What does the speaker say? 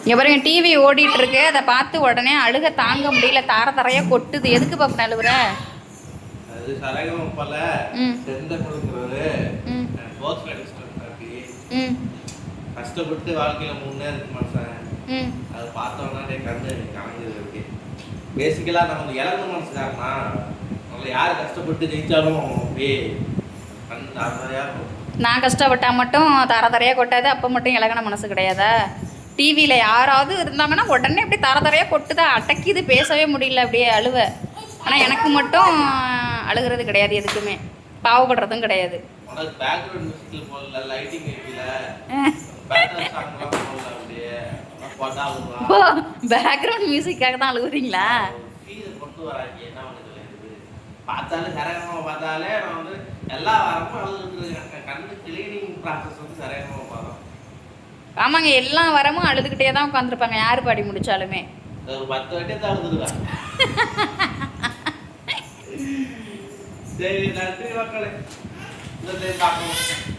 இங்கே பாருங்க டிவி ஓடிட்டு இருக்கு. அதை பார்த்து உடனே அழுக தாங்க முடியல, தார தரையா கொட்டுது. எதுக்கு பாப்பா அழுகுற? அது சரகம் போல செந்த கொடுக்குறாரு. போஸ்ட் கிராஜுவேட் கஷ்டப்பட்டு வாழ்க்கையில முன்னேறது மனுஷன். அது பார்த்தோம்னா கண்ணு காமிஞ்சது இருக்கு. பேசிக்கலா நம்ம இழந்த மனசுக்காரனா நம்மள யார் கஷ்டப்பட்டு ஜெயிச்சாலும் அப்படியே கண் தாரதாரியா. நான் கஷ்டப்பட்டா மட்டும் தார தரையா கொட்டாது, அப்போ மட்டும் இலகன மனசு கிடையாதா? டிவியில் யாராவது இருந்தாங்கன்னா உடனே அப்படியே தர தரையாக கொட்டுதா, அடக்கிது, பேசவே முடியல, அப்படியே அழுவ. ஆனால் எனக்கு மட்டும் அழுகிறது கிடையாது, எதுக்குமே பாவப்படுறதும் கிடையாது. பேக்ரவுண்ட் மியூசிக்காக தான் அழுகுறீங்களா? பார்த்தாலும் சரகமாக பார்த்தாலே நான் வந்து எல்லா வாரமும் அழுதுட்டு கண்ணு கிளீனிங் ப்ராசஸ் வந்து சரகமாக பார்த்தோம். ஆமாங்க, எல்லா வாரமும் அழுதுகிட்டே தான் உட்காந்துருப்பாங்க யார் பாடி முடிச்சாலுமே. ஒரு 10 வாட்டி தான் அழுதுருக்காங்க. சரி, நன்றி மக்களே. பார்க்கணும்.